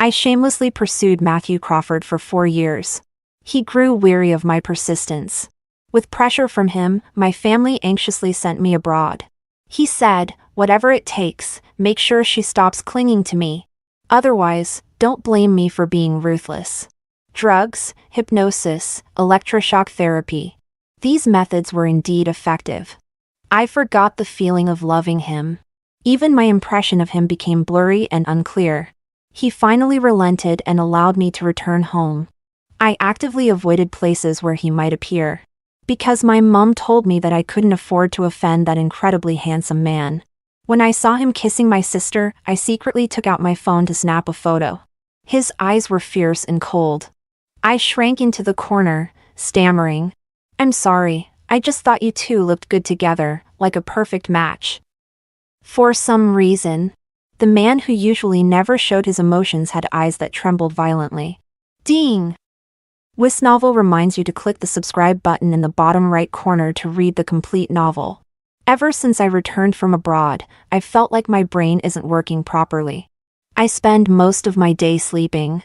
I shamelessly pursued Matthew Crawford for 4 years. He grew weary of my persistence. With pressure from him, my family anxiously sent me abroad. He said, "Whatever it takes, make sure she stops clinging to me. Otherwise, don't blame me for being ruthless." Drugs, hypnosis, electroshock therapy. These methods were indeed effective. I forgot the feeling of loving him. Even my impression of him became blurry and unclear. He finally relented and allowed me to return home. I actively avoided places where he might appear, because my mom told me that I couldn't afford to offend that incredibly handsome man. When I saw him kissing my sister, I secretly took out my phone to snap a photo. His eyes were fierce and cold. I shrank into the corner, stammering, "I'm sorry, I just thought you two looked good together, like a perfect match." For some reason, the man who usually never showed his emotions had eyes that trembled violently. Ding! webnovel reminds you to click the subscribe button in the bottom right corner to read the complete novel. Ever since I returned from abroad, I've felt like my brain isn't working properly. I spend most of my day sleeping.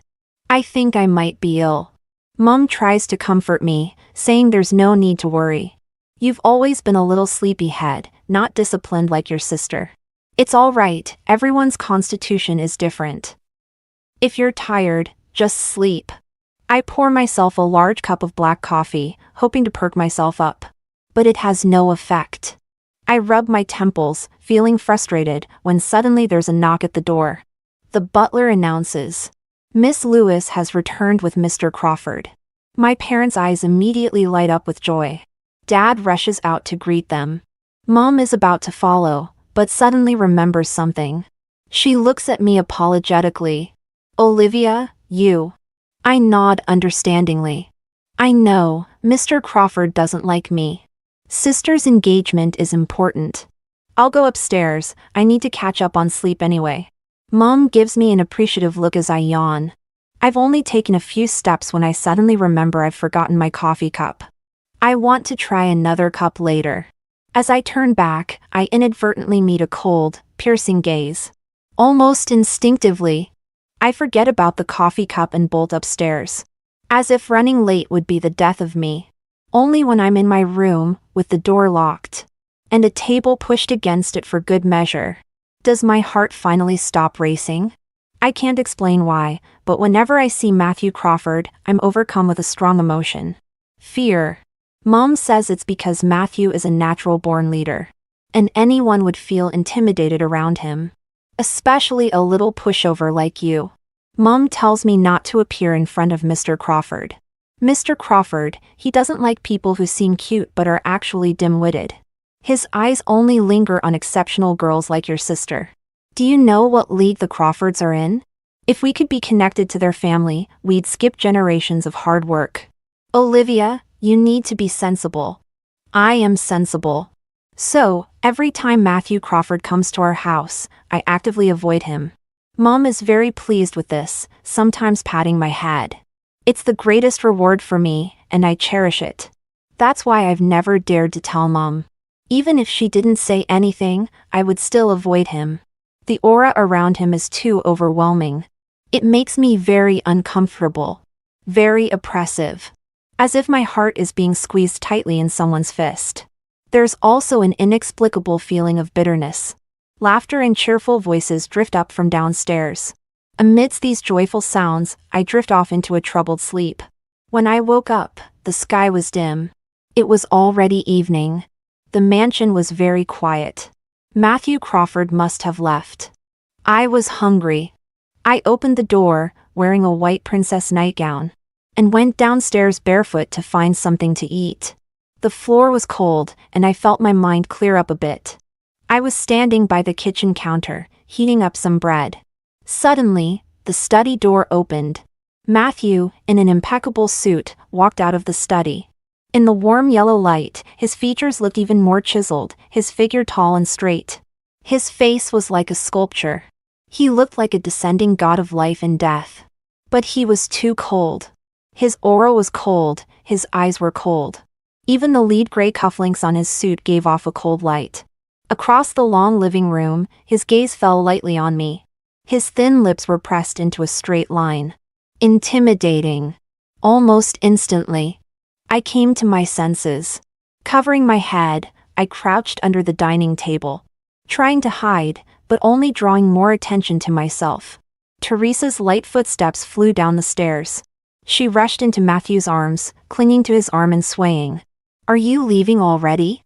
I think I might be ill. Mom tries to comfort me, saying there's no need to worry. "You've always been a little sleepyhead, not disciplined like your sister. It's all right, everyone's constitution is different. If you're tired, just sleep." I pour myself a large cup of black coffee, hoping to perk myself up. But it has no effect. I rub my temples, feeling frustrated, when suddenly there's a knock at the door. The butler announces, "Miss Lewis has returned with Mr. Crawford." My parents' eyes immediately light up with joy. Dad rushes out to greet them. Mom is about to follow, but suddenly remembers something. She looks at me apologetically. "Olivia, you." I nod understandingly. I know, Mr. Crawford doesn't like me. Sister's engagement is important. I'll go upstairs, I need to catch up on sleep anyway. Mom gives me an appreciative look as I yawn. I've only taken a few steps when I suddenly remember I've forgotten my coffee cup. I want to try another cup later. As I turn back, I inadvertently meet a cold, piercing gaze. Almost instinctively, I forget about the coffee cup and bolt upstairs. As if running late would be the death of me. Only when I'm in my room, with the door locked, and a table pushed against it for good measure, does my heart finally stop racing. I can't explain why, but whenever I see Matthew Crawford, I'm overcome with a strong emotion. Fear. Mom says it's because Matthew is a natural-born leader, and anyone would feel intimidated around him. Especially a little pushover like you. Mom tells me not to appear in front of Mr. Crawford. Mr. Crawford, he doesn't like people who seem cute but are actually dim-witted. His eyes only linger on exceptional girls like your sister. Do you know what league the Crawfords are in? If we could be connected to their family, we'd skip generations of hard work. Olivia, you need to be sensible. I am sensible. So, every time Matthew Crawford comes to our house, I actively avoid him. Mom is very pleased with this, sometimes patting my head. It's the greatest reward for me, and I cherish it. That's why I've never dared to tell Mom. Even if she didn't say anything, I would still avoid him. The aura around him is too overwhelming. It makes me very uncomfortable. Very oppressive. As if my heart is being squeezed tightly in someone's fist. There's also an inexplicable feeling of bitterness. Laughter and cheerful voices drift up from downstairs. Amidst these joyful sounds, I drift off into a troubled sleep. When I woke up, the sky was dim. It was already evening. The mansion was very quiet. Matthew Crawford must have left. I was hungry. I opened the door, wearing a white princess nightgown, and went downstairs barefoot to find something to eat. The floor was cold, and I felt my mind clear up a bit. I was standing by the kitchen counter, heating up some bread. Suddenly, the study door opened. Matthew, in an impeccable suit, walked out of the study. In the warm yellow light, his features looked even more chiseled, his figure tall and straight. His face was like a sculpture. He looked like a descending god of life and death. But he was too cold. His aura was cold, his eyes were cold. Even the lead gray cufflinks on his suit gave off a cold light. Across the long living room, his gaze fell lightly on me. His thin lips were pressed into a straight line. Intimidating. Almost instantly, I came to my senses. Covering my head, I crouched under the dining table, trying to hide, but only drawing more attention to myself. Teresa's light footsteps flew down the stairs. She rushed into Matthew's arms, clinging to his arm and swaying. Are you leaving already?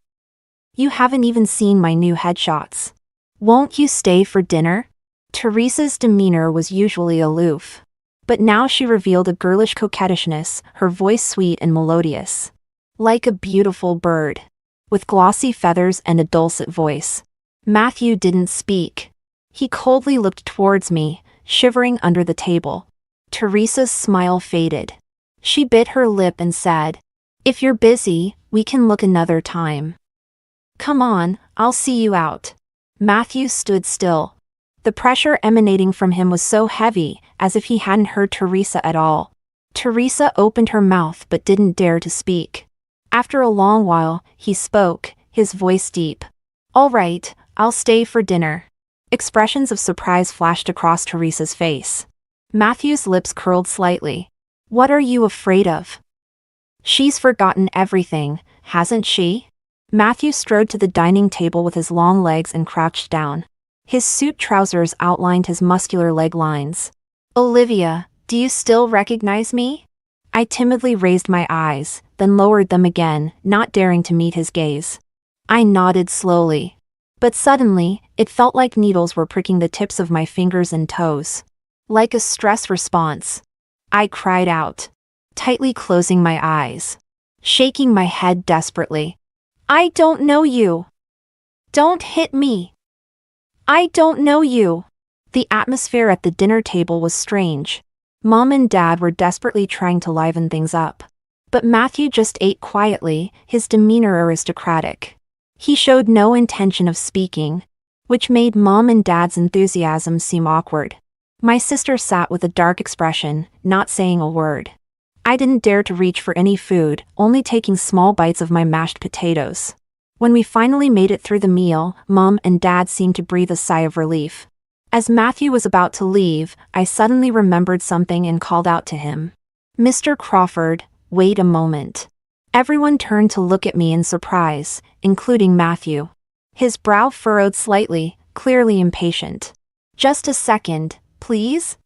You haven't even seen my new headshots. Won't you stay for dinner? Teresa's demeanor was usually aloof, but now she revealed a girlish coquettishness, her voice sweet and melodious. Like a beautiful bird, with glossy feathers and a dulcet voice. Matthew didn't speak. He coldly looked towards me, shivering under the table. Teresa's smile faded. She bit her lip and said, "If you're busy, we can look another time. Come on, I'll see you out." Matthew stood still. The pressure emanating from him was so heavy, as if he hadn't heard Teresa at all. Teresa opened her mouth but didn't dare to speak. After a long while, he spoke, his voice deep. "All right, I'll stay for dinner." Expressions of surprise flashed across Teresa's face. Matthew's lips curled slightly. "What are you afraid of?" "She's forgotten everything, hasn't she?" Matthew strode to the dining table with his long legs and crouched down. His suit trousers outlined his muscular leg lines. "Olivia, do you still recognize me?" I timidly raised my eyes, then lowered them again, not daring to meet his gaze. I nodded slowly. But suddenly, it felt like needles were pricking the tips of my fingers and toes. Like a stress response, I cried out, tightly closing my eyes, shaking my head desperately. "I don't know you. Don't hit me. I don't know you." The atmosphere at the dinner table was strange. Mom and Dad were desperately trying to liven things up. But Matthew just ate quietly, his demeanor aristocratic. He showed no intention of speaking, which made Mom and Dad's enthusiasm seem awkward. My sister sat with a dark expression, not saying a word. I didn't dare to reach for any food, only taking small bites of my mashed potatoes. When we finally made it through the meal, Mom and Dad seemed to breathe a sigh of relief. As Matthew was about to leave, I suddenly remembered something and called out to him. "Mr. Crawford, wait a moment." Everyone turned to look at me in surprise, including Matthew. His brow furrowed slightly, clearly impatient. "Just a second, please?"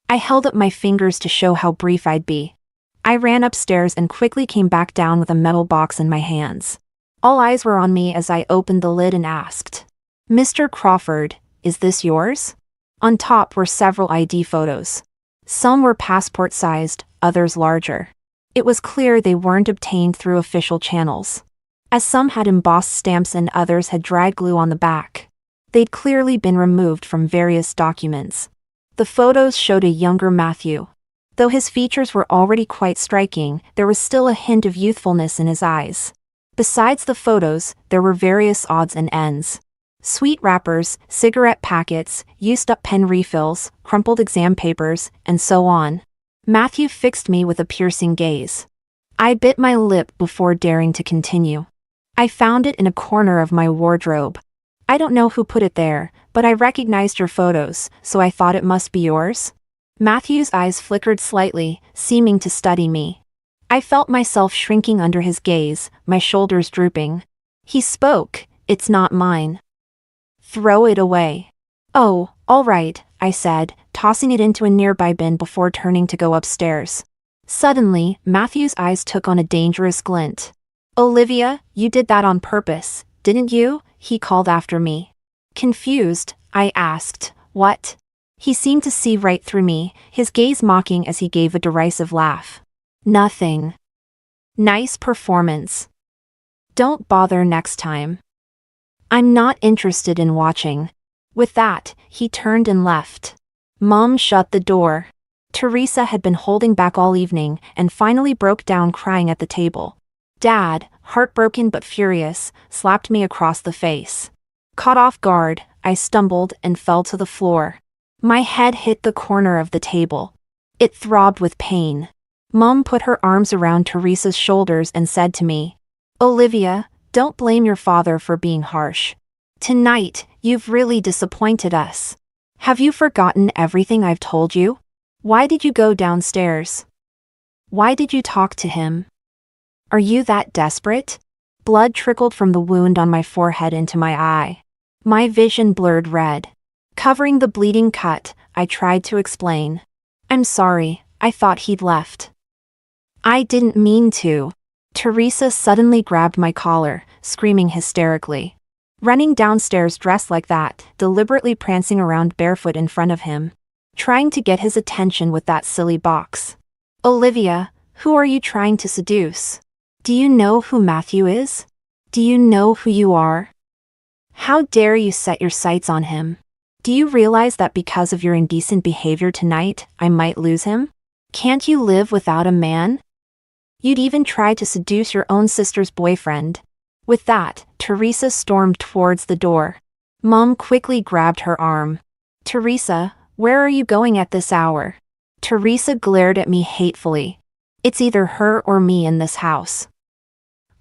I held up my fingers to show how brief I'd be. I ran upstairs and quickly came back down with a metal box in my hands. All eyes were on me as I opened the lid and asked, "Mr. Crawford, is this yours?" On top were several ID photos. Some were passport-sized, others larger. It was clear they weren't obtained through official channels, as some had embossed stamps and others had dried glue on the back. They'd clearly been removed from various documents. The photos showed a younger Matthew. Though his features were already quite striking, there was still a hint of youthfulness in his eyes. Besides the photos, there were various odds and ends. Sweet wrappers, cigarette packets, used-up pen refills, crumpled exam papers, and so on. Matthew fixed me with a piercing gaze. I bit my lip before daring to continue. "I found it in a corner of my wardrobe. I don't know who put it there, but I recognized your photos, so I thought it must be yours." Matthew's eyes flickered slightly, seeming to study me. I felt myself shrinking under his gaze, my shoulders drooping. He spoke, "It's not mine. Throw it away." "Oh, all right," I said, tossing it into a nearby bin before turning to go upstairs. Suddenly, Matthew's eyes took on a dangerous glint. "Olivia, you did that on purpose, didn't you?" he called after me. Confused, I asked, "What?" He seemed to see right through me, his gaze mocking as he gave a derisive laugh. "Nothing. Nice performance. Don't bother next time. I'm not interested in watching." With that, he turned and left. Mom shut the door. Teresa had been holding back all evening and finally broke down crying at the table. Dad, heartbroken but furious, slapped me across the face. Caught off guard, I stumbled and fell to the floor. My head hit the corner of the table. It throbbed with pain. Mom put her arms around Teresa's shoulders and said to me, "Olivia, don't blame your father for being harsh. Tonight, you've really disappointed us. Have you forgotten everything I've told you? Why did you go downstairs? Why did you talk to him? Are you that desperate? Blood trickled from the wound on my forehead into my eye. My vision blurred red. Covering the bleeding cut, I tried to explain. I'm sorry, I thought he'd left. I didn't mean to. Teresa suddenly grabbed my collar, screaming hysterically. Running downstairs dressed like that, deliberately prancing around barefoot in front of him. Trying to get his attention with that silly box. Olivia, who are you trying to seduce? Do you know who Matthew is? Do you know who you are? How dare you set your sights on him? Do you realize that because of your indecent behavior tonight, I might lose him? Can't you live without a man? You'd even try to seduce your own sister's boyfriend. With that, Teresa stormed towards the door. Mom quickly grabbed her arm. Teresa, where are you going at this hour? Teresa glared at me hatefully. It's either her or me in this house.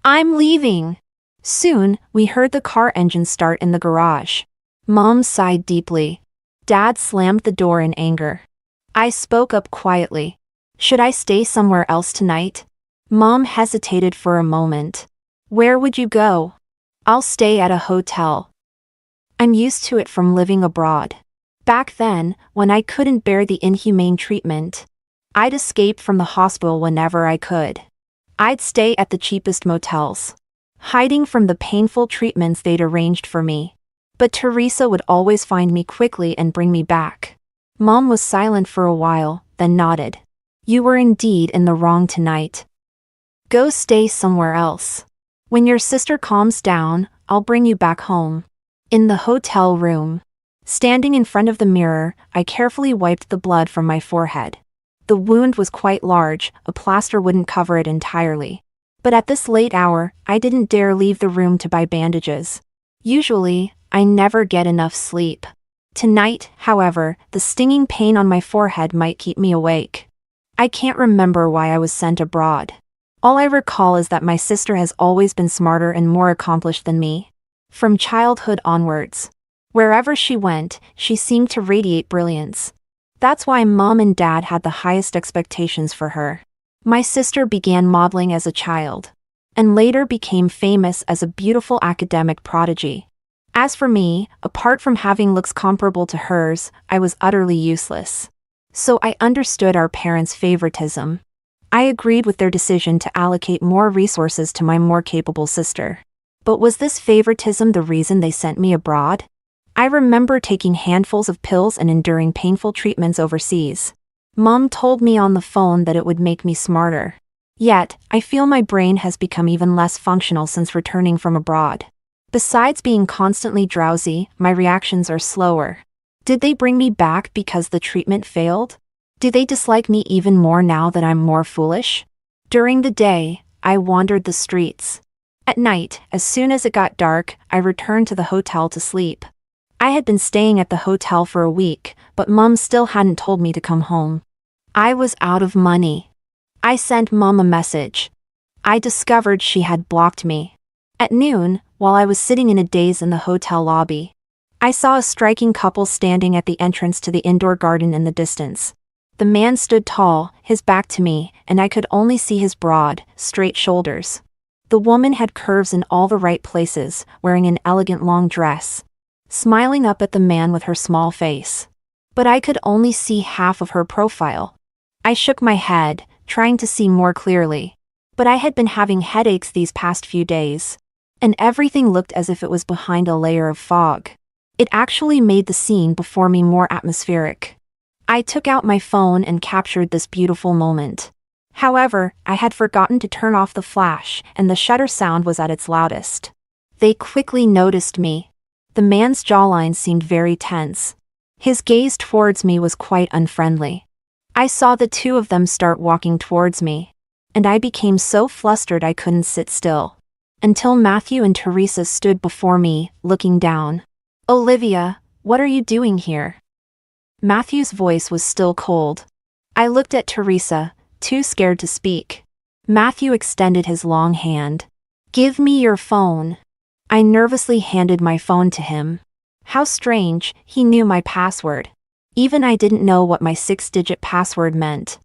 I'm leaving. Soon, we heard the car engine start in the garage. Mom sighed deeply. Dad slammed the door in anger. I spoke up quietly. Should I stay somewhere else tonight? Mom hesitated for a moment. Where would you go? I'll stay at a hotel. I'm used to it from living abroad. Back then, when I couldn't bear the inhumane treatment, I'd escape from the hospital whenever I could. I'd stay at the cheapest motels, hiding from the painful treatments they'd arranged for me. But Teresa would always find me quickly and bring me back. Mom was silent for a while, then nodded. You were indeed in the wrong tonight. Go stay somewhere else. When your sister calms down, I'll bring you back home. In the hotel room. Standing in front of the mirror, I carefully wiped the blood from my forehead. The wound was quite large, a plaster wouldn't cover it entirely. But at this late hour, I didn't dare leave the room to buy bandages. Usually, I never get enough sleep. Tonight, however, the stinging pain on my forehead might keep me awake. I can't remember why I was sent abroad. All I recall is that my sister has always been smarter and more accomplished than me. From childhood onwards. Wherever she went, she seemed to radiate brilliance. That's why Mom and Dad had the highest expectations for her. My sister began modeling as a child, and later became famous as a beautiful academic prodigy. As for me, apart from having looks comparable to hers, I was utterly useless. So I understood our parents' favoritism. I agreed with their decision to allocate more resources to my more capable sister. But was this favoritism the reason they sent me abroad? I remember taking handfuls of pills and enduring painful treatments overseas. Mom told me on the phone that it would make me smarter. Yet, I feel my brain has become even less functional since returning from abroad. Besides being constantly drowsy, my reactions are slower. Did they bring me back because the treatment failed? Do they dislike me even more now that I'm more foolish? During the day, I wandered the streets. At night, as soon as it got dark, I returned to the hotel to sleep. I had been staying at the hotel for a week, but Mom still hadn't told me to come home. I was out of money. I sent Mom a message. I discovered she had blocked me. At noon, while I was sitting in a daze in the hotel lobby, I saw a striking couple standing at the entrance to the indoor garden in the distance. The man stood tall, his back to me, and I could only see his broad, straight shoulders. The woman had curves in all the right places, wearing an elegant long dress, smiling up at the man with her small face. But I could only see half of her profile. I shook my head, trying to see more clearly. But I had been having headaches these past few days, and everything looked as if it was behind a layer of fog. It actually made the scene before me more atmospheric. I took out my phone and captured this beautiful moment. However, I had forgotten to turn off the flash, and the shutter sound was at its loudest. They quickly noticed me. The man's jawline seemed very tense. His gaze towards me was quite unfriendly. I saw the two of them start walking towards me, and I became so flustered I couldn't sit still. Until Matthew and Teresa stood before me, looking down. Olivia, what are you doing here? Matthew's voice was still cold. I looked at Teresa, too scared to speak. Matthew extended his long hand. Give me your phone. I nervously handed my phone to him. How strange, he knew my password. Even I didn't know what my 6-digit password meant.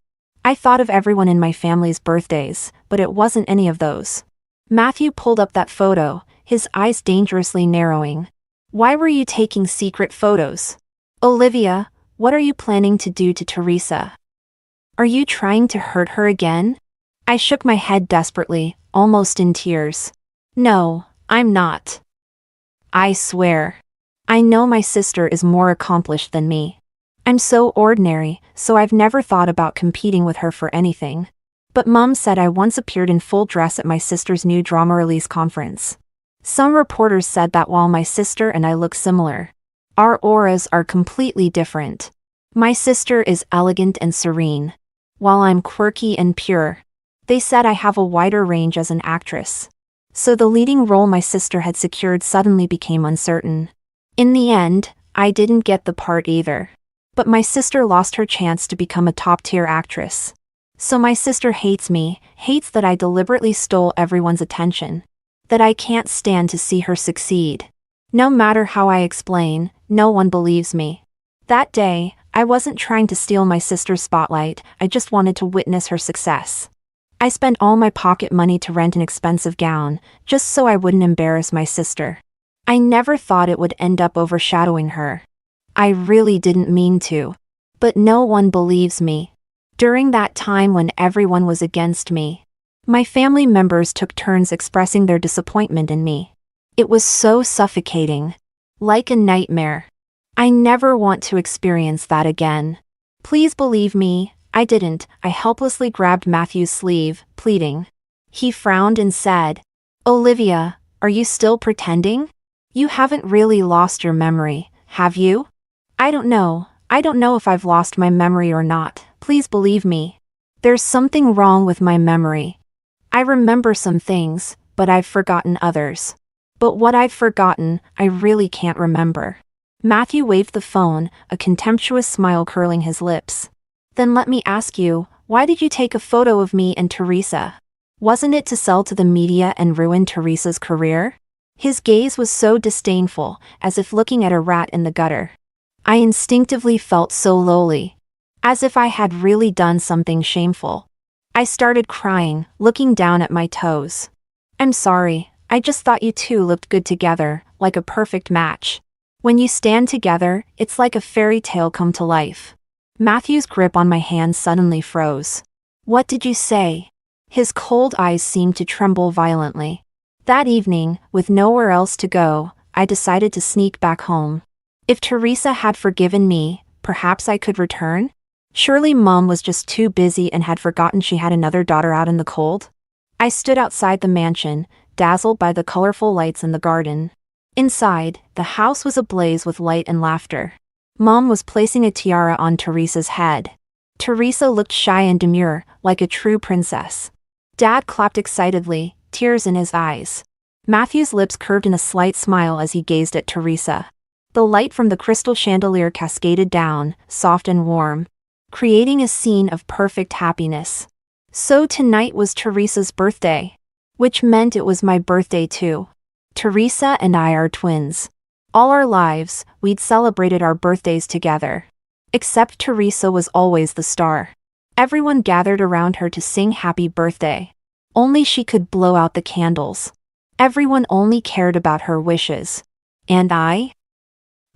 I thought of everyone in my family's birthdays, but it wasn't any of those. Matthew pulled up that photo, his eyes dangerously narrowing. Why were you taking secret photos? Olivia, what are you planning to do to Teresa? Are you trying to hurt her again? I shook my head desperately, almost in tears. No, I'm not. I swear. I know my sister is more accomplished than me. I'm so ordinary, so I've never thought about competing with her for anything. But Mom said I once appeared in full dress at my sister's new drama release conference. Some reporters said that while my sister and I look similar, our auras are completely different. My sister is elegant and serene, while I'm quirky and pure. They said I have a wider range as an actress. So the leading role my sister had secured suddenly became uncertain. In the end, I didn't get the part either. But my sister lost her chance to become a top-tier actress. So my sister hates me, hates that I deliberately stole everyone's attention. That I can't stand to see her succeed. No matter how I explain, no one believes me. That day, I wasn't trying to steal my sister's spotlight, I just wanted to witness her success. I spent all my pocket money to rent an expensive gown, just so I wouldn't embarrass my sister. I never thought it would end up overshadowing her. I really didn't mean to. But no one believes me. During that time when everyone was against me, my family members took turns expressing their disappointment in me. It was so suffocating. Like a nightmare. I never want to experience that again. Please believe me, I didn't. I helplessly grabbed Matthew's sleeve, pleading. He frowned and said, Olivia, are you still pretending? You haven't really lost your memory, have you? I don't know if I've lost my memory or not, please believe me. There's something wrong with my memory. I remember some things, but I've forgotten others. But what I've forgotten, I really can't remember. Matthew waved the phone, a contemptuous smile curling his lips. Then let me ask you, why did you take a photo of me and Teresa? Wasn't it to sell to the media and ruin Teresa's career? His gaze was so disdainful, as if looking at a rat in the gutter. I instinctively felt so lowly. As if I had really done something shameful. I started crying, looking down at my toes. I'm sorry, I just thought you two looked good together, like a perfect match. When you stand together, it's like a fairy tale come to life. Matthew's grip on my hand suddenly froze. What did you say? His cold eyes seemed to tremble violently. That evening, with nowhere else to go, I decided to sneak back home. If Teresa had forgiven me, perhaps I could return? Surely Mom was just too busy and had forgotten she had another daughter out in the cold? I stood outside the mansion, dazzled by the colorful lights in the garden. Inside, the house was ablaze with light and laughter. Mom was placing a tiara on Teresa's head. Teresa looked shy and demure, like a true princess. Dad clapped excitedly, tears in his eyes. Matthew's lips curved in a slight smile as he gazed at Teresa. The light from the crystal chandelier cascaded down, soft and warm, creating a scene of perfect happiness. So tonight was Teresa's birthday. Which meant it was my birthday too. Teresa and I are twins. All our lives, we'd celebrated our birthdays together. Except Teresa was always the star. Everyone gathered around her to sing happy birthday. Only she could blow out the candles. Everyone only cared about her wishes. And I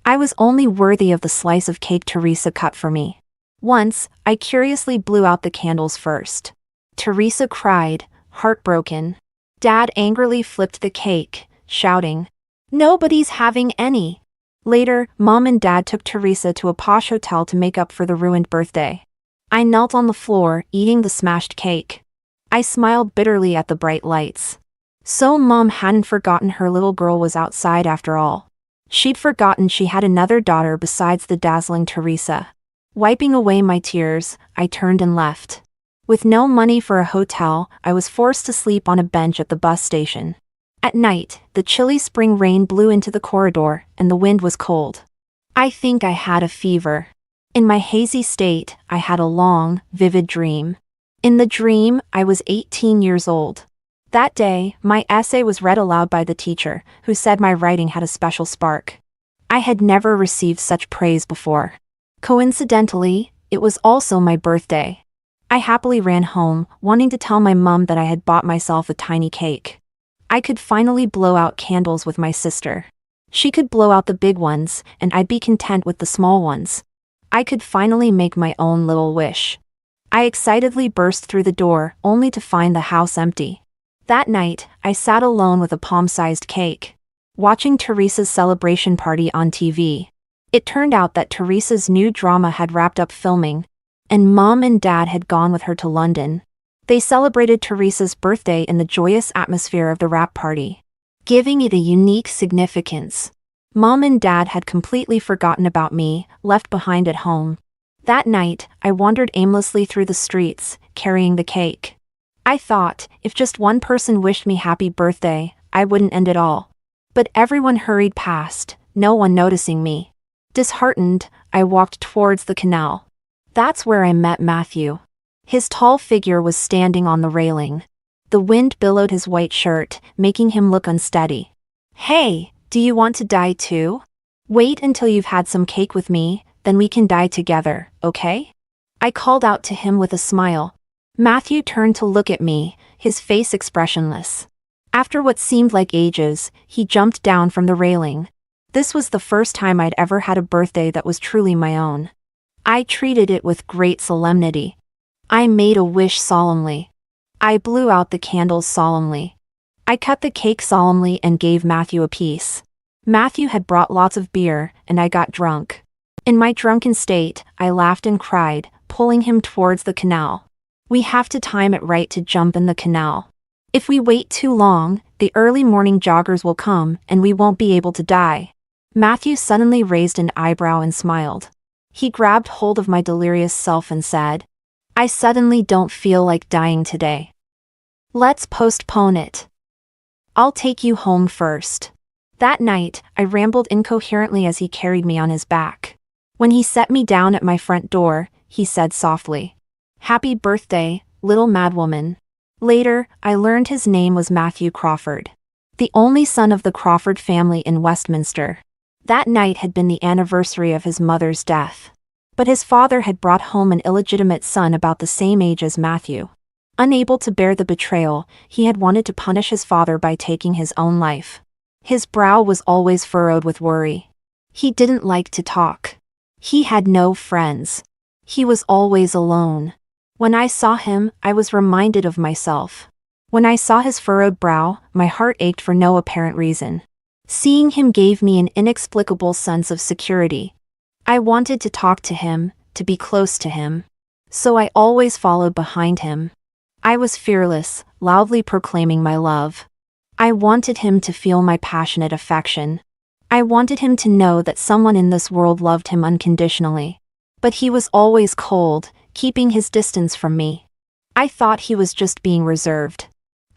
was only worthy of the slice of cake Teresa cut for me. Once, I curiously blew out the candles first. Teresa cried, heartbroken. Dad angrily flipped the cake, shouting, "Nobody's having any." Later, Mom and Dad took Teresa to a posh hotel to make up for the ruined birthday. I knelt on the floor, eating the smashed cake. I smiled bitterly at the bright lights. So Mom hadn't forgotten her little girl was outside after all. She'd forgotten she had another daughter besides the dazzling Teresa. Wiping away my tears, I turned and left. With no money for a hotel, I was forced to sleep on a bench at the bus station. At night, the chilly spring rain blew into the corridor, and the wind was cold. I think I had a fever. In my hazy state, I had a long, vivid dream. In the dream, I was 18 years old. That day, my essay was read aloud by the teacher, who said my writing had a special spark. I had never received such praise before. Coincidentally, it was also my birthday. I happily ran home, wanting to tell my mom that I had bought myself a tiny cake. I could finally blow out candles with my sister. She could blow out the big ones, and I'd be content with the small ones. I could finally make my own little wish. I excitedly burst through the door, only to find the house empty. That night, I sat alone with a palm-sized cake, watching Teresa's celebration party on TV. It turned out that Teresa's new drama had wrapped up filming, and Mom and Dad had gone with her to London. They celebrated Teresa's birthday in the joyous atmosphere of the wrap party, giving it a unique significance. Mom and Dad had completely forgotten about me, left behind at home. That night, I wandered aimlessly through the streets, carrying the cake. I thought, if just one person wished me happy birthday, I wouldn't end it all. But everyone hurried past, no one noticing me. Disheartened, I walked towards the canal. That's where I met Matthew. His tall figure was standing on the railing. The wind billowed his white shirt, making him look unsteady. "Hey, do you want to die too? Wait until you've had some cake with me, then we can die together, okay?" I called out to him with a smile. Matthew turned to look at me, his face expressionless. After what seemed like ages, he jumped down from the railing. This was the first time I'd ever had a birthday that was truly my own. I treated it with great solemnity. I made a wish solemnly. I blew out the candles solemnly. I cut the cake solemnly and gave Matthew a piece. Matthew had brought lots of beer, and I got drunk. In my drunken state, I laughed and cried, pulling him towards the canal. We have to time it right to jump in the canal. If we wait too long, the early morning joggers will come, and we won't be able to die. Matthew suddenly raised an eyebrow and smiled. He grabbed hold of my delirious self and said, "I suddenly don't feel like dying today. Let's postpone it. I'll take you home first." That night, I rambled incoherently as he carried me on his back. When he set me down at my front door, he said softly, "Happy birthday, little madwoman." Later, I learned his name was Matthew Crawford, the only son of the Crawford family in Westminster. That night had been the anniversary of his mother's death. But his father had brought home an illegitimate son about the same age as Matthew. Unable to bear the betrayal, he had wanted to punish his father by taking his own life. His brow was always furrowed with worry. He didn't like to talk. He had no friends. He was always alone. When I saw him, I was reminded of myself. When I saw his furrowed brow, my heart ached for no apparent reason. Seeing him gave me an inexplicable sense of security. I wanted to talk to him, to be close to him. So I always followed behind him. I was fearless, loudly proclaiming my love. I wanted him to feel my passionate affection. I wanted him to know that someone in this world loved him unconditionally. But he was always cold, keeping his distance from me. I thought he was just being reserved.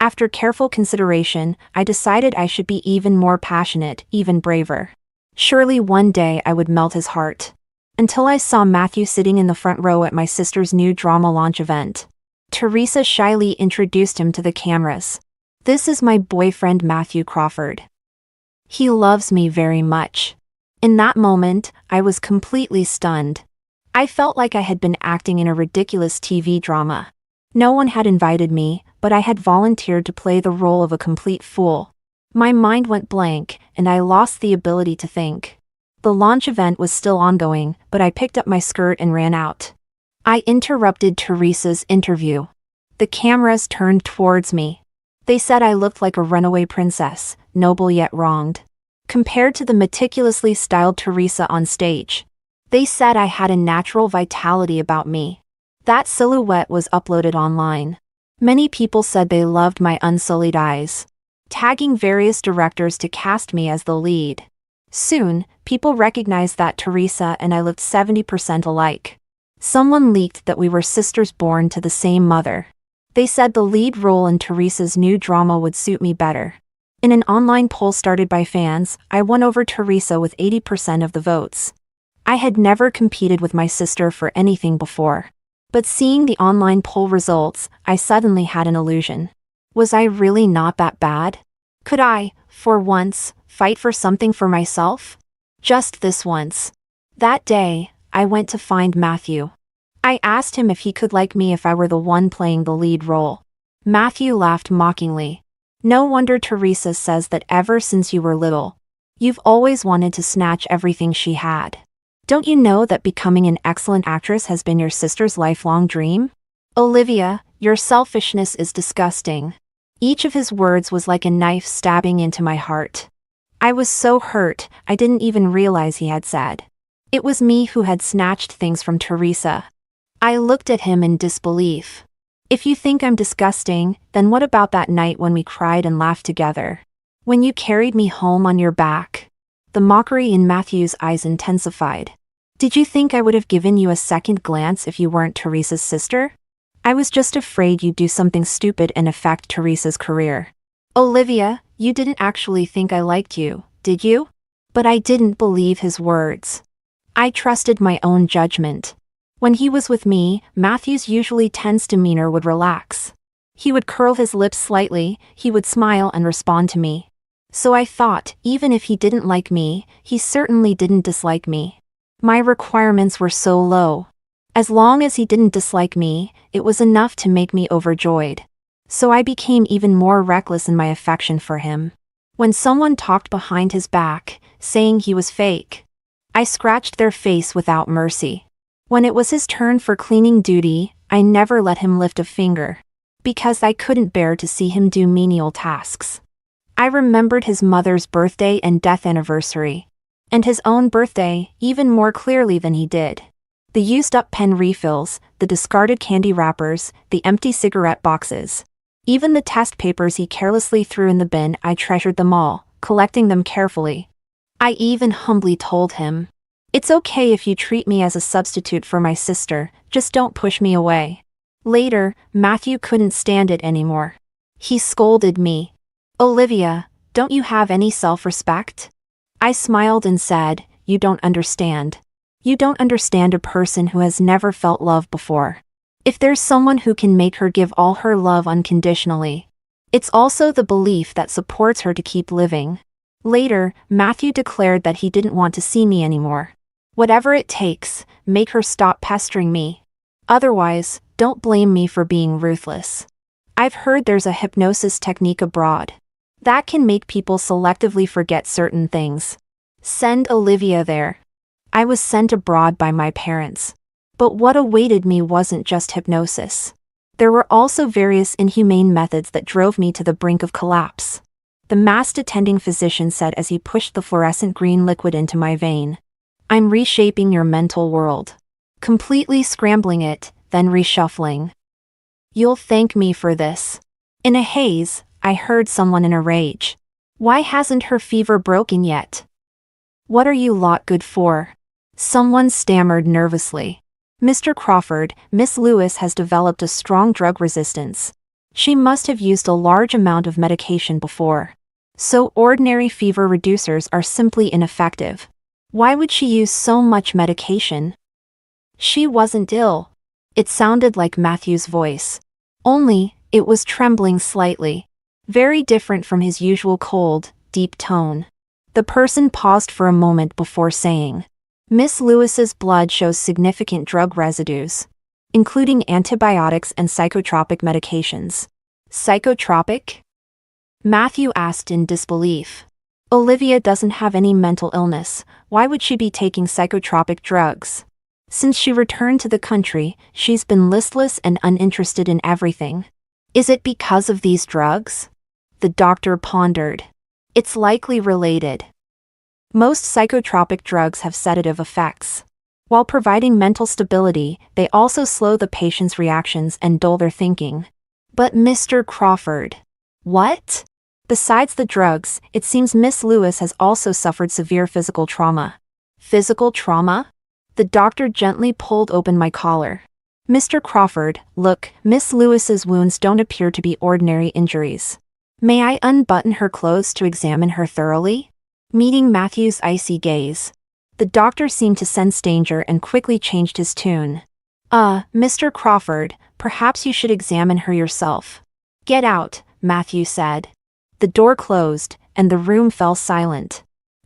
After careful consideration, I decided I should be even more passionate, even braver. Surely one day I would melt his heart. Until I saw Matthew sitting in the front row at my sister's new drama launch event. Teresa shyly introduced him to the cameras. "This is my boyfriend Matthew Crawford. He loves me very much." In that moment, I was completely stunned. I felt like I had been acting in a ridiculous TV drama. No one had invited me, but I had volunteered to play the role of a complete fool. My mind went blank, and I lost the ability to think. The launch event was still ongoing, but I picked up my skirt and ran out. I interrupted Teresa's interview. The cameras turned towards me. They said I looked like a runaway princess, noble yet wronged. Compared to the meticulously styled Teresa on stage. They said I had a natural vitality about me. That silhouette was uploaded online. Many people said they loved my unsullied eyes, tagging various directors to cast me as the lead. Soon, people recognized that Teresa and I looked 70% alike. Someone leaked that we were sisters born to the same mother. They said the lead role in Teresa's new drama would suit me better. In an online poll started by fans, I won over Teresa with 80% of the votes. I had never competed with my sister for anything before. But seeing the online poll results, I suddenly had an illusion. Was I really not that bad? Could I, for once, fight for something for myself? Just this once. That day, I went to find Matthew. I asked him if he could like me if I were the one playing the lead role. Matthew laughed mockingly. No wonder Teresa says that ever since you were little, you've always wanted to snatch everything she had. Don't you know that becoming an excellent actress has been your sister's lifelong dream? Olivia, your selfishness is disgusting. Each of his words was like a knife stabbing into my heart. I was so hurt, I didn't even realize he had said. It was me who had snatched things from Teresa. I looked at him in disbelief. If you think I'm disgusting, then what about that night when we cried and laughed together? When you carried me home on your back? The mockery in Matthew's eyes intensified. Did you think I would have given you a second glance if you weren't Teresa's sister? I was just afraid you'd do something stupid and affect Teresa's career. Olivia, you didn't actually think I liked you, did you? But I didn't believe his words. I trusted my own judgment. When he was with me, Matthew's usually tense demeanor would relax. He would curl his lips slightly, he would smile and respond to me. So I thought, even if he didn't like me, he certainly didn't dislike me. My requirements were so low. As long as he didn't dislike me, it was enough to make me overjoyed. So I became even more reckless in my affection for him. When someone talked behind his back, saying he was fake, I scratched their face without mercy. When it was his turn for cleaning duty, I never let him lift a finger, because I couldn't bear to see him do menial tasks. I remembered his mother's birthday and death anniversary, and his own birthday even more clearly than he did. The used-up pen refills, the discarded candy wrappers, the empty cigarette boxes. Even the test papers he carelessly threw in the bin, I treasured them all, collecting them carefully. I even humbly told him, "It's okay if you treat me as a substitute for my sister, just don't push me away." Later, Matthew couldn't stand it anymore. He scolded me. "Olivia, don't you have any self-respect?" I smiled and said, "You don't understand. You don't understand a person who has never felt love before. If there's someone who can make her give all her love unconditionally, it's also the belief that supports her to keep living." Later, Matthew declared that he didn't want to see me anymore. "Whatever it takes, make her stop pestering me. Otherwise, don't blame me for being ruthless. I've heard there's a hypnosis technique abroad that can make people selectively forget certain things. Send Olivia there." I was sent abroad by my parents. But what awaited me wasn't just hypnosis. There were also various inhumane methods that drove me to the brink of collapse. The masked attending physician said as he pushed the fluorescent green liquid into my vein, "I'm reshaping your mental world. Completely scrambling it, then reshuffling. You'll thank me for this." In a haze, I heard someone in a rage. "Why hasn't her fever broken yet? What are you lot good for?" Someone stammered nervously. "Mr. Crawford, Miss Lewis has developed a strong drug resistance. She must have used a large amount of medication before. So ordinary fever reducers are simply ineffective. Why would she use so much medication?" "She wasn't ill." It sounded like Matthew's voice. Only, it was trembling slightly. Very different from his usual cold, deep tone. The person paused for a moment before saying, "Miss Lewis's blood shows significant drug residues, including antibiotics and psychotropic medications." "Psychotropic?" Matthew asked in disbelief. "Olivia doesn't have any mental illness, why would she be taking psychotropic drugs? Since she returned to the country, she's been listless and uninterested in everything. Is it because of these drugs?" The doctor pondered. "It's likely related. Most psychotropic drugs have sedative effects. While providing mental stability, they also slow the patient's reactions and dull their thinking." "But Mr. Crawford." "What?" "Besides the drugs, it seems Miss Lewis has also suffered severe physical trauma." "Physical trauma?" The doctor gently pulled open my collar. "Mr. Crawford, look, Miss Lewis's wounds don't appear to be ordinary injuries. May I unbutton her clothes to examine her thoroughly?" Meeting Matthew's icy gaze, the doctor seemed to sense danger and quickly changed his tune. Mr. Crawford, perhaps you should examine her yourself." "Get out," Matthew said. The door closed, and the room fell silent.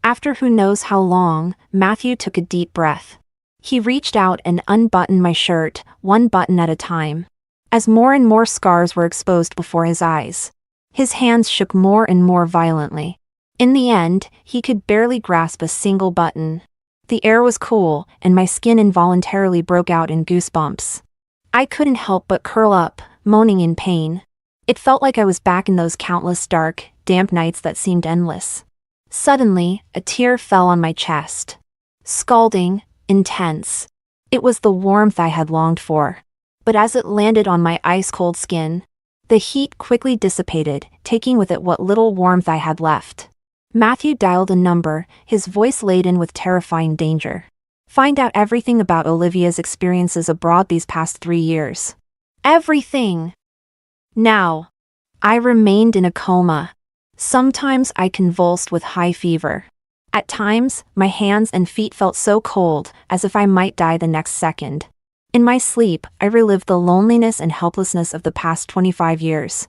After who knows how long, Matthew took a deep breath. He reached out and unbuttoned my shirt, one button at a time. As more and more scars were exposed before his eyes, his hands shook more and more violently. In the end, he could barely grasp a single button. The air was cool, and my skin involuntarily broke out in goosebumps. I couldn't help but curl up, moaning in pain. It felt like I was back in those countless dark, damp nights that seemed endless. Suddenly, a tear fell on my chest. Scalding, intense. It was the warmth I had longed for. But as it landed on my ice-cold skin, the heat quickly dissipated, taking with it what little warmth I had left. Matthew dialed a number, his voice laden with terrifying danger. Find out everything about Olivia's experiences abroad these past 3 years. Everything! Now. I remained in a coma. Sometimes I convulsed with high fever. At times, my hands and feet felt so cold, as if I might die the next second. In my sleep, I relived the loneliness and helplessness of the past 25 years.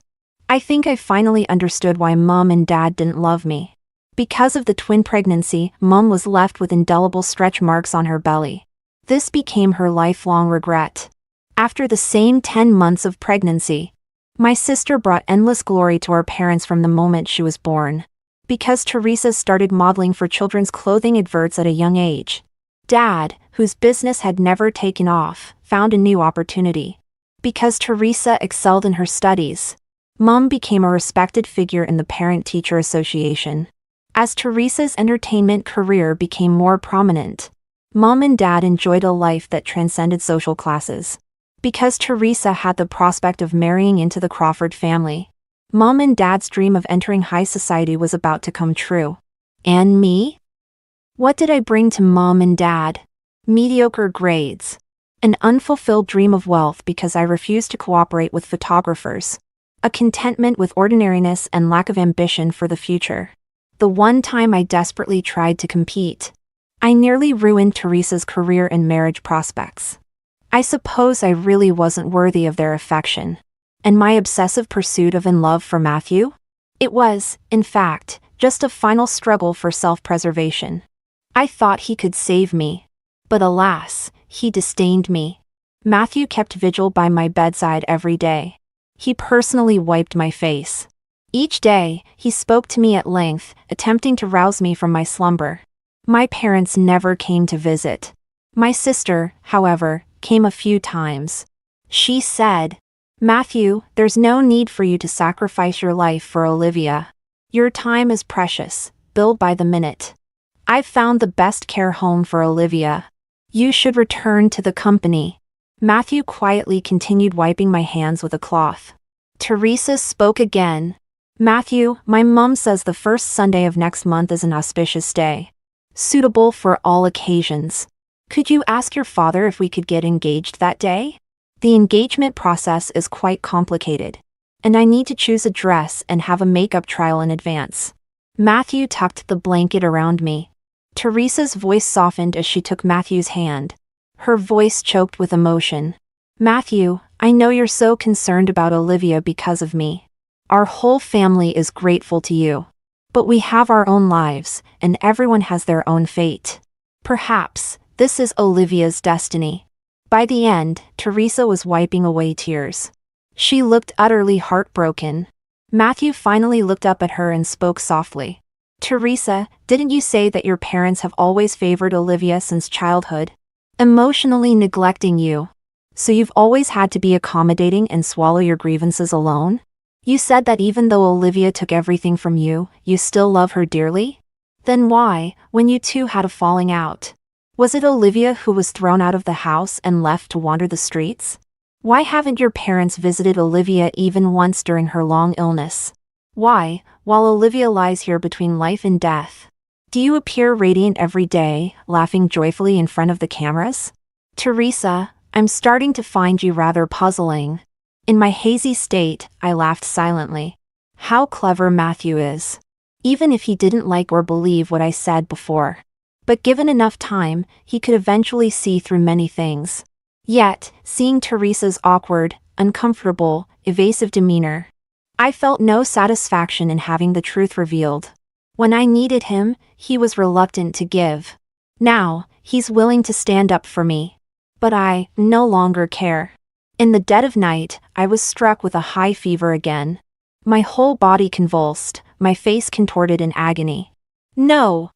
I think I finally understood why Mom and Dad didn't love me. Because of the twin pregnancy, Mom was left with indelible stretch marks on her belly. This became her lifelong regret. After the same 10 months of pregnancy, my sister brought endless glory to our parents from the moment she was born. Because Teresa started modeling for children's clothing adverts at a young age, Dad, whose business had never taken off, found a new opportunity. Because Teresa excelled in her studies, Mom became a respected figure in the Parent-Teacher Association. As Teresa's entertainment career became more prominent, Mom and Dad enjoyed a life that transcended social classes. Because Teresa had the prospect of marrying into the Crawford family, Mom and Dad's dream of entering high society was about to come true. And me? What did I bring to Mom and Dad? Mediocre grades. An unfulfilled dream of wealth because I refused to cooperate with photographers. A contentment with ordinariness and lack of ambition for the future. The one time I desperately tried to compete, I nearly ruined Teresa's career and marriage prospects. I suppose I really wasn't worthy of their affection. And my obsessive pursuit of and love for Matthew? It was, in fact, just a final struggle for self-preservation. I thought he could save me. But alas, he disdained me. Matthew kept vigil by my bedside every day. He personally wiped my face. Each day, he spoke to me at length, attempting to rouse me from my slumber. My parents never came to visit. My sister, however, came a few times. She said, "Matthew, there's no need for you to sacrifice your life for Olivia. Your time is precious, billed by the minute. I've found the best care home for Olivia. You should return to the company." Matthew quietly continued wiping my hands with a cloth. Teresa spoke again. "Matthew, my mom says the first Sunday of next month is an auspicious day, suitable for all occasions. Could you ask your father if we could get engaged that day? The engagement process is quite complicated, and I need to choose a dress and have a makeup trial in advance." Matthew tucked the blanket around me. Teresa's voice softened as she took Matthew's hand. Her voice choked with emotion. "Matthew, I know you're so concerned about Olivia because of me. Our whole family is grateful to you. But we have our own lives, and everyone has their own fate. Perhaps this is Olivia's destiny." By the end, Teresa was wiping away tears. She looked utterly heartbroken. Matthew finally looked up at her and spoke softly. "Teresa, didn't you say that your parents have always favored Olivia since childhood? Emotionally neglecting you. So you've always had to be accommodating and swallow your grievances alone? You said that even though Olivia took everything from you, you still love her dearly? Then why, when you two had a falling out? Was it Olivia who was thrown out of the house and left to wander the streets? Why haven't your parents visited Olivia even once during her long illness? Why, while Olivia lies here between life and death, do you appear radiant every day, laughing joyfully in front of the cameras? Teresa, I'm starting to find you rather puzzling." In my hazy state, I laughed silently. How clever Matthew is. Even if he didn't like or believe what I said before. But given enough time, he could eventually see through many things. Yet, seeing Teresa's awkward, uncomfortable, evasive demeanor, I felt no satisfaction in having the truth revealed. When I needed him, he was reluctant to give. Now, he's willing to stand up for me. But I no longer care. In the dead of night, I was struck with a high fever again. My whole body convulsed, my face contorted in agony. No!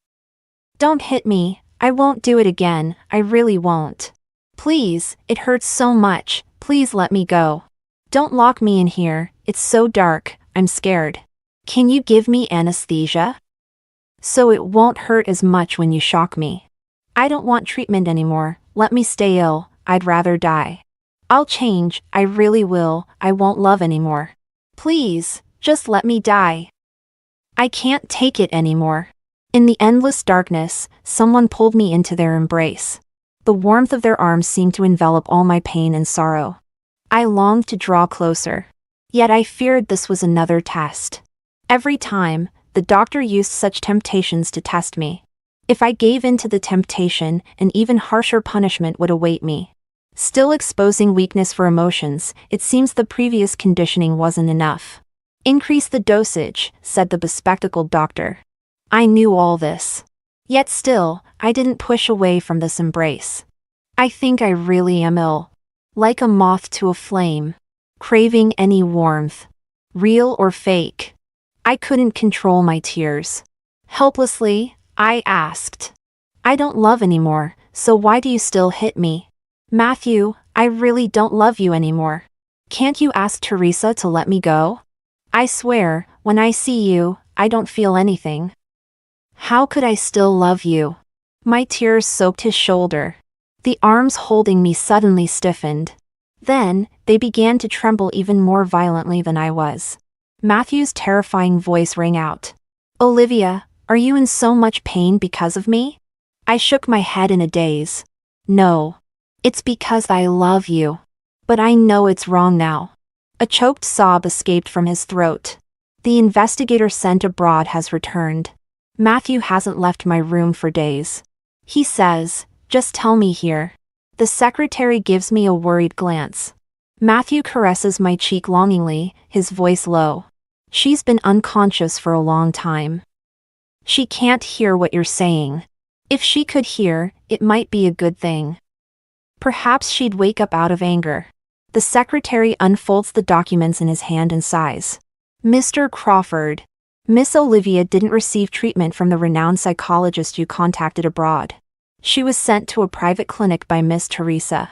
Don't hit me, I won't do it again, I really won't. Please, it hurts so much, please let me go. Don't lock me in here, it's so dark, I'm scared. Can you give me anesthesia? So it won't hurt as much when you shock me. I don't want treatment anymore, let me stay ill, I'd rather die. I'll change, I really will, I won't love anymore. Please, just let me die. I can't take it anymore. In the endless darkness, someone pulled me into their embrace. The warmth of their arms seemed to envelop all my pain and sorrow. I longed to draw closer. Yet I feared this was another test. Every time, the doctor used such temptations to test me. If I gave in to the temptation, an even harsher punishment would await me. Still exposing weakness for emotions, it seems the previous conditioning wasn't enough. Increase the dosage, said the bespectacled doctor. I knew all this. Yet still, I didn't push away from this embrace. I think I really am ill. Like a moth to a flame. Craving any warmth. Real or fake. I couldn't control my tears. Helplessly, I asked. I don't love anymore, so why do you still hit me? Matthew, I really don't love you anymore. Can't you ask Teresa to let me go? I swear, when I see you, I don't feel anything. How could I still love you? My tears soaked his shoulder. The arms holding me suddenly stiffened. Then, they began to tremble even more violently than I was. Matthew's terrifying voice rang out. Olivia, are you in so much pain because of me? I shook my head in a daze. No. It's because I love you. But I know it's wrong now. A choked sob escaped from his throat. The investigator sent abroad has returned. Matthew hasn't left my room for days. He says, just tell me here. The secretary gives me a worried glance. Matthew caresses my cheek longingly, his voice low. She's been unconscious for a long time. She can't hear what you're saying. If she could hear, it might be a good thing. Perhaps she'd wake up out of anger. The secretary unfolds the documents in his hand and sighs. Mr. Crawford. Miss Olivia didn't receive treatment from the renowned psychologist you contacted abroad. She was sent to a private clinic by Miss Teresa.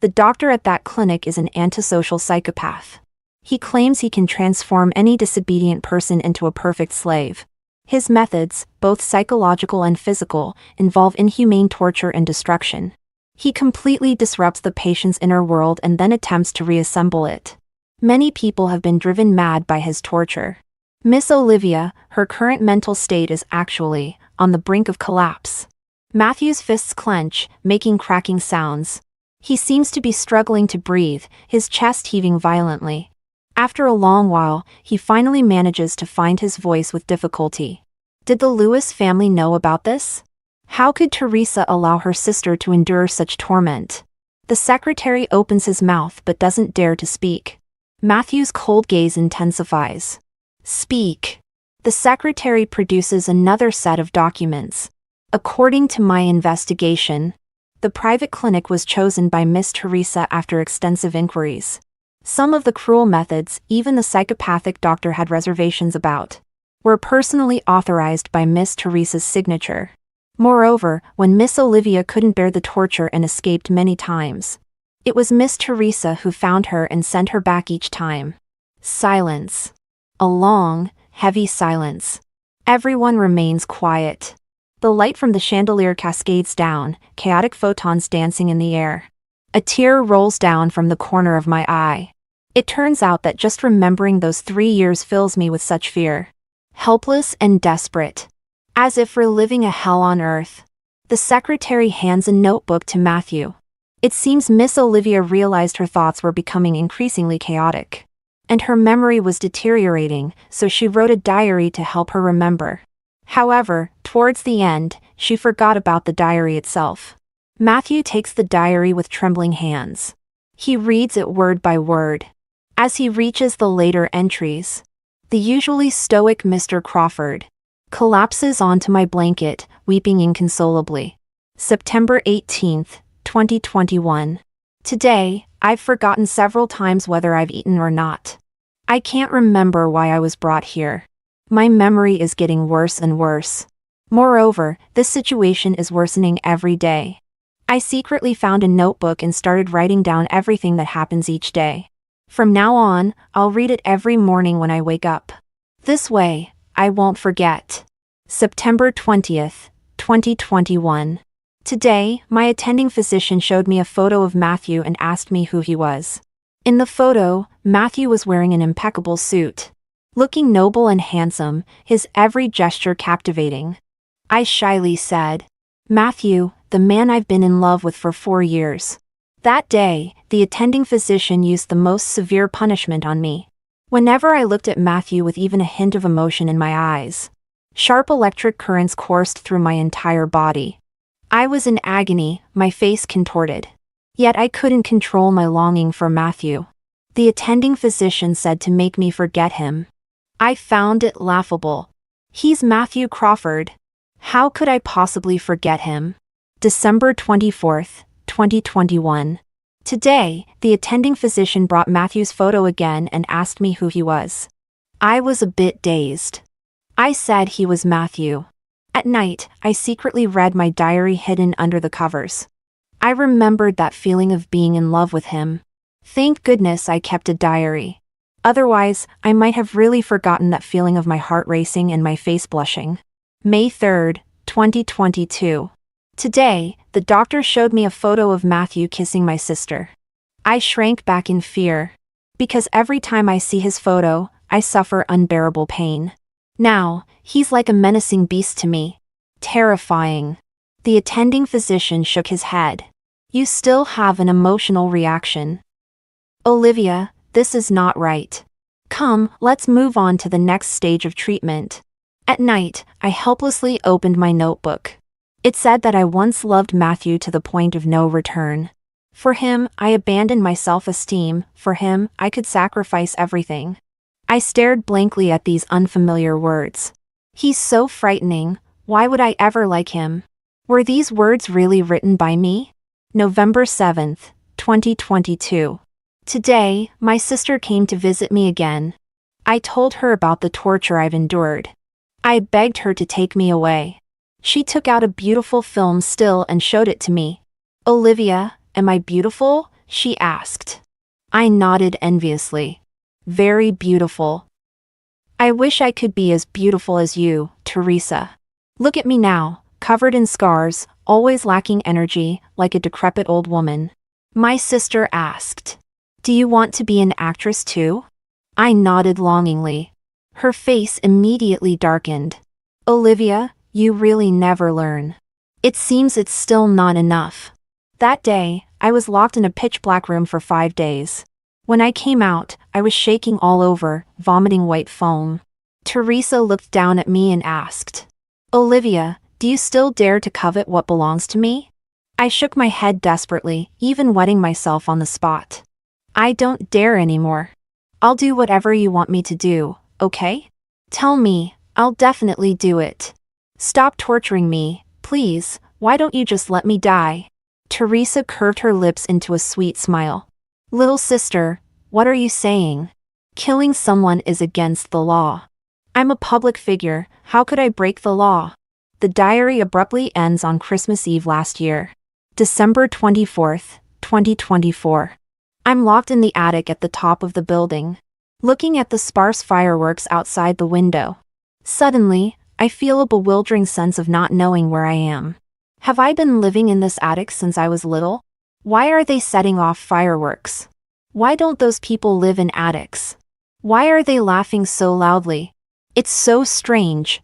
The doctor at that clinic is an antisocial psychopath. He claims he can transform any disobedient person into a perfect slave. His methods, both psychological and physical, involve inhumane torture and destruction. He completely disrupts the patient's inner world and then attempts to reassemble it. Many people have been driven mad by his torture. Miss Olivia, her current mental state is actually on the brink of collapse. Matthew's fists clench, making cracking sounds. He seems to be struggling to breathe, his chest heaving violently. After a long while, he finally manages to find his voice with difficulty. Did the Lewis family know about this? How could Teresa allow her sister to endure such torment? The secretary opens his mouth but doesn't dare to speak. Matthew's cold gaze intensifies. Speak. The secretary produces another set of documents. According to my investigation, the private clinic was chosen by Miss Teresa after extensive inquiries. Some of the cruel methods even the psychopathic doctor had reservations about were personally authorized by Miss Teresa's signature. Moreover, when Miss Olivia couldn't bear the torture and escaped many times, it was Miss Teresa who found her and sent her back each time. Silence. A long, heavy silence. Everyone remains quiet. The light from the chandelier cascades down, chaotic photons dancing in the air. A tear rolls down from the corner of my eye. It turns out that just remembering those 3 years fills me with such fear. Helpless and desperate. As if reliving a hell on earth. The secretary hands a notebook to Matthew. It seems Miss Olivia realized her thoughts were becoming increasingly chaotic. And her memory was deteriorating, so she wrote a diary to help her remember. However, towards the end, she forgot about the diary itself. Matthew takes the diary with trembling hands. He reads it word by word. As he reaches the later entries, the usually stoic Mr. Crawford collapses onto my blanket, weeping inconsolably. September 18th, 2021. Today, I've forgotten several times whether I've eaten or not. I can't remember why I was brought here. My memory is getting worse and worse. Moreover, this situation is worsening every day. I secretly found a notebook and started writing down everything that happens each day. From now on, I'll read it every morning when I wake up. This way, I won't forget. September 20th, 2021. Today, my attending physician showed me a photo of Matthew and asked me who he was. In the photo, Matthew was wearing an impeccable suit. Looking noble and handsome, his every gesture captivating. I shyly said, "Matthew, the man I've been in love with for 4 years." That day, the attending physician used the most severe punishment on me. Whenever I looked at Matthew with even a hint of emotion in my eyes, sharp electric currents coursed through my entire body. I was in agony, my face contorted. Yet I couldn't control my longing for Matthew. The attending physician said to make me forget him. I found it laughable. He's Matthew Crawford. How could I possibly forget him? December 24th, 2021. Today, the attending physician brought Matthew's photo again and asked me who he was. I was a bit dazed. I said he was Matthew. At night, I secretly read my diary hidden under the covers. I remembered that feeling of being in love with him. Thank goodness I kept a diary. Otherwise, I might have really forgotten that feeling of my heart racing and my face blushing. May 3rd, 2022. Today, the doctor showed me a photo of Matthew kissing my sister. I shrank back in fear. Because every time I see his photo, I suffer unbearable pain. Now, he's like a menacing beast to me. Terrifying. The attending physician shook his head. You still have an emotional reaction. Olivia, this is not right. Come, let's move on to the next stage of treatment. At night, I helplessly opened my notebook. It said that I once loved Matthew to the point of no return. For him, I abandoned my self-esteem. For him, I could sacrifice everything. I stared blankly at these unfamiliar words. He's so frightening. Why would I ever like him? Were these words really written by me? November 7th, 2022. Today, my sister came to visit me again. I told her about the torture I've endured. I begged her to take me away. She took out a beautiful film still and showed it to me. Olivia, am I beautiful? She asked. I nodded enviously. Very beautiful. I wish I could be as beautiful as you, Teresa. Look at me now, covered in scars, always lacking energy, like a decrepit old woman. My sister asked. Do you want to be an actress too? I nodded longingly. Her face immediately darkened. Olivia, you really never learn. It seems it's still not enough. That day, I was locked in a pitch-black room for 5 days. When I came out, I was shaking all over, vomiting white foam. Teresa looked down at me and asked, Olivia, do you still dare to covet what belongs to me? I shook my head desperately, even wetting myself on the spot. I don't dare anymore. I'll do whatever you want me to do, okay? Tell me, I'll definitely do it. Stop torturing me, please, why don't you just let me die? Teresa curved her lips into a sweet smile. Little sister, what are you saying? Killing someone is against the law. I'm a public figure, how could I break the law? The diary abruptly ends on Christmas Eve last year. December 24th, 2024. I'm locked in the attic at the top of the building, looking at the sparse fireworks outside the window. Suddenly, I feel a bewildering sense of not knowing where I am. Have I been living in this attic since I was little? Why are they setting off fireworks? Why don't those people live in attics? Why are they laughing so loudly? It's so strange.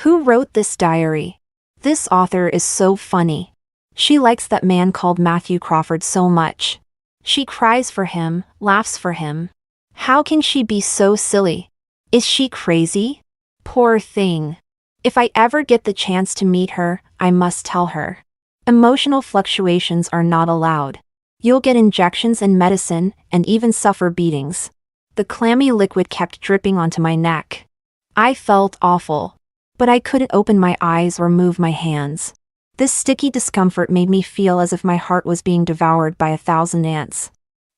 Who wrote this diary? This author is so funny. She likes that man called Matthew Crawford so much. She cries for him, laughs for him. How can she be so silly? Is she crazy? Poor thing. If I ever get the chance to meet her, I must tell her. Emotional fluctuations are not allowed. You'll get injections and medicine, and even suffer beatings. The clammy liquid kept dripping onto my neck. I felt awful. But I couldn't open my eyes or move my hands. This sticky discomfort made me feel as if my heart was being devoured by 1,000 ants.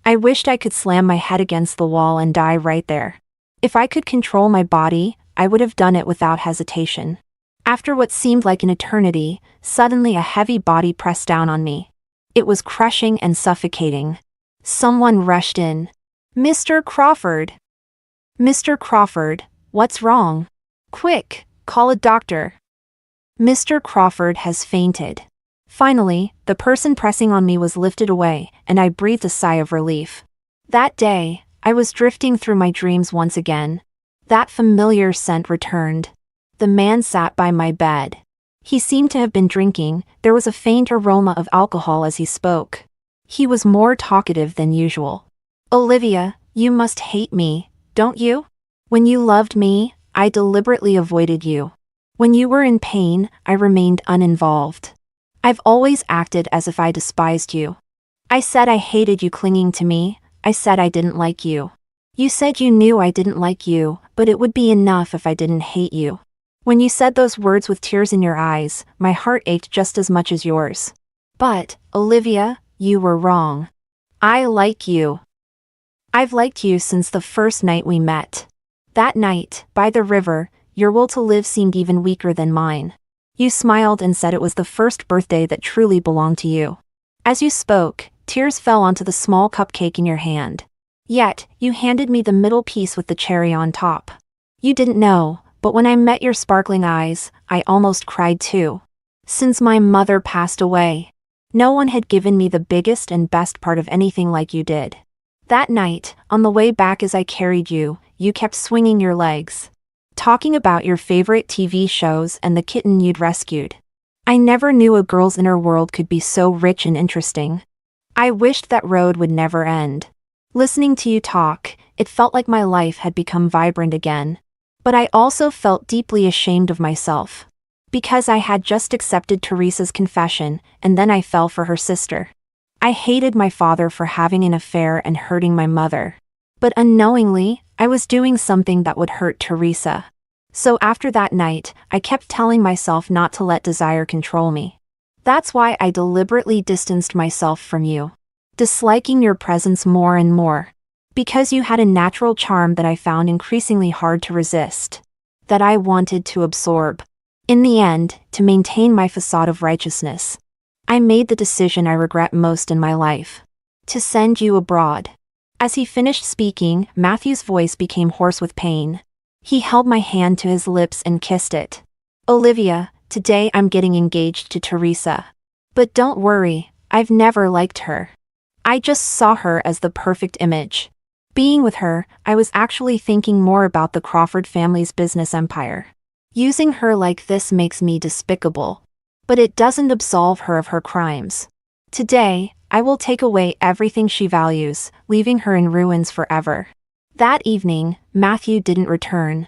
I wished I could slam my head against the wall and die right there. If I could control my body, I would have done it without hesitation. After what seemed like an eternity, suddenly a heavy body pressed down on me. It was crushing and suffocating. Someone rushed in. "Mr. Crawford! Mr. Crawford, what's wrong? Quick, call a doctor. Mr. Crawford has fainted." Finally, the person pressing on me was lifted away, and I breathed a sigh of relief. That day, I was drifting through my dreams once again. That familiar scent returned. The man sat by my bed. He seemed to have been drinking. There was a faint aroma of alcohol as he spoke. He was more talkative than usual. "Olivia, you must hate me, don't you? When you loved me, I deliberately avoided you. When you were in pain, I remained uninvolved. I've always acted as if I despised you. I said I hated you clinging to me. I said I didn't like you. You said you knew I didn't like you, but it would be enough if I didn't hate you. When you said those words with tears in your eyes, my heart ached just as much as yours. But, Olivia, you were wrong. I like you. I've liked you since the first night we met. That night, by the river, your will to live seemed even weaker than mine. You smiled and said it was the first birthday that truly belonged to you. As you spoke, tears fell onto the small cupcake in your hand. Yet, you handed me the middle piece with the cherry on top. You didn't know, but when I met your sparkling eyes, I almost cried too. Since my mother passed away, no one had given me the biggest and best part of anything like you did. That night, on the way back as I carried you, you kept swinging your legs, talking about your favorite TV shows and the kitten you'd rescued. I never knew a girl's inner world could be so rich and interesting. I wished that road would never end. Listening to you talk, it felt like my life had become vibrant again. But I also felt deeply ashamed of myself. Because I had just accepted Teresa's confession, and then I fell for her sister. I hated my father for having an affair and hurting my mother. But unknowingly, I was doing something that would hurt Teresa. So after that night, I kept telling myself not to let desire control me. That's why I deliberately distanced myself from you, disliking your presence more and more. Because you had a natural charm that I found increasingly hard to resist, that I wanted to absorb. In the end, to maintain my facade of righteousness, I made the decision I regret most in my life: to send you abroad. As he finished speaking, Matthew's voice became hoarse with pain. He held my hand to his lips and kissed it. "Olivia, today I'm getting engaged to Teresa. But don't worry, I've never liked her. I just saw her as the perfect image. Being with her, I was actually thinking more about the Crawford family's business empire. Using her like this makes me despicable. But it doesn't absolve her of her crimes. Today, I will take away everything she values, leaving her in ruins forever." That evening, Matthew didn't return.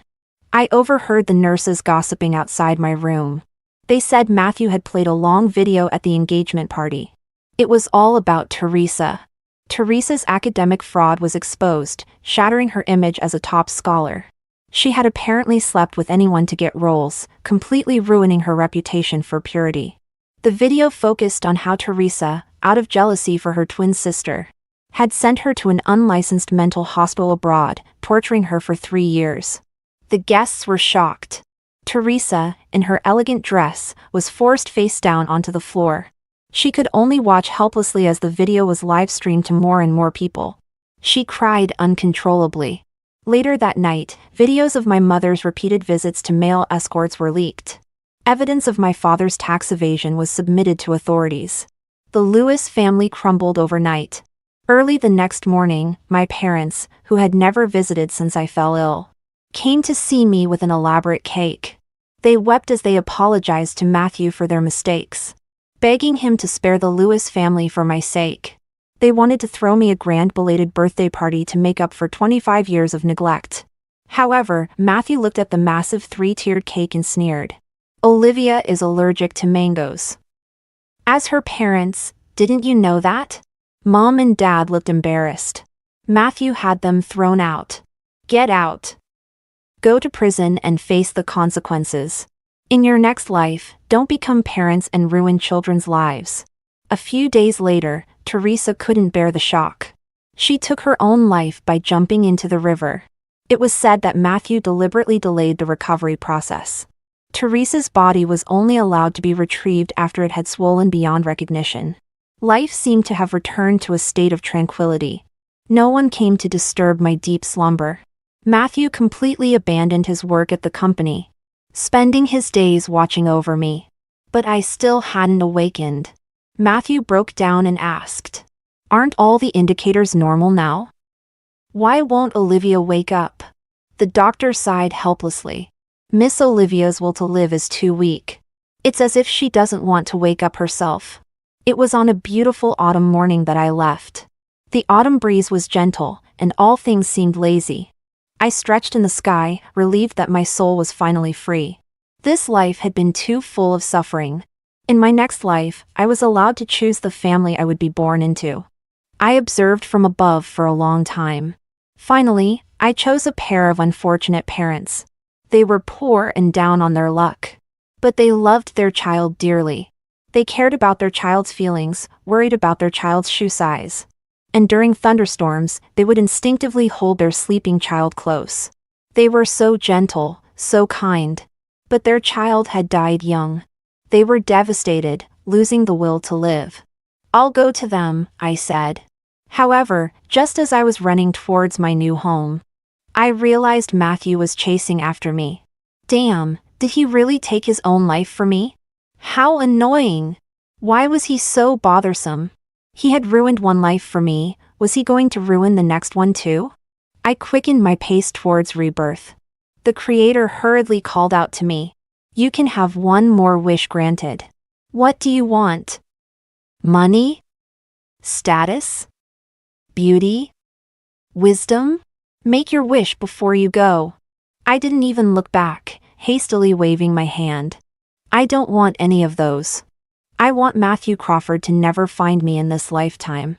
I overheard the nurses gossiping outside my room. They said Matthew had played a long video at the engagement party. It was all about Teresa. Teresa's academic fraud was exposed, shattering her image as a top scholar. She had apparently slept with anyone to get roles, completely ruining her reputation for purity. The video focused on how Teresa, out of jealousy for her twin sister, had sent her to an unlicensed mental hospital abroad, torturing her for 3 years. The guests were shocked. Teresa, in her elegant dress, was forced face down onto the floor. She could only watch helplessly as the video was live-streamed to more and more people. She cried uncontrollably. Later that night, videos of my mother's repeated visits to male escorts were leaked. Evidence of my father's tax evasion was submitted to authorities. The Lewis family crumbled overnight. Early the next morning, my parents, who had never visited since I fell ill, came to see me with an elaborate cake. They wept as they apologized to Matthew for their mistakes, begging him to spare the Lewis family for my sake. They wanted to throw me a grand belated birthday party to make up for 25 years of neglect. However, Matthew looked at the massive 3-tiered cake and sneered. "Olivia is allergic to mangoes." As her parents, didn't you know that? Mom and Dad looked embarrassed. Matthew had them thrown out. "Get out. Go to prison and face the consequences." In your next life, don't become parents and ruin children's lives. A few days later, Teresa couldn't bear the shock. She took her own life by jumping into the river. It was said that Matthew deliberately delayed the recovery process. Teresa's body was only allowed to be retrieved after it had swollen beyond recognition. Life seemed to have returned to a state of tranquility. No one came to disturb my deep slumber. Matthew completely abandoned his work at the company, spending his days watching over me. But I still hadn't awakened. Matthew broke down and asked, "Aren't all the indicators normal now? Why won't Olivia wake up?" The doctor sighed helplessly. "Miss Olivia's will to live is too weak. It's as if she doesn't want to wake up herself." It was on a beautiful autumn morning that I left. The autumn breeze was gentle, and all things seemed lazy. I stretched in the sky, relieved that my soul was finally free. This life had been too full of suffering. In my next life, I was allowed to choose the family I would be born into. I observed from above for a long time. Finally, I chose a pair of unfortunate parents. They were poor and down on their luck. But they loved their child dearly. They cared about their child's feelings, worried about their child's shoe size. And during thunderstorms, they would instinctively hold their sleeping child close. They were so gentle, so kind. But their child had died young. They were devastated, losing the will to live. "I'll go to them," I said. However, just as I was running towards my new home, I realized Matthew was chasing after me. Damn, did he really take his own life for me? How annoying! Why was he so bothersome? He had ruined one life for me, was he going to ruin the next one too? I quickened my pace towards rebirth. The Creator hurriedly called out to me, "You can have one more wish granted. What do you want? Money? Status? Beauty? Wisdom? Make your wish before you go." I didn't even look back, hastily waving my hand. "I don't want any of those. I want Matthew Crawford to never find me in this lifetime."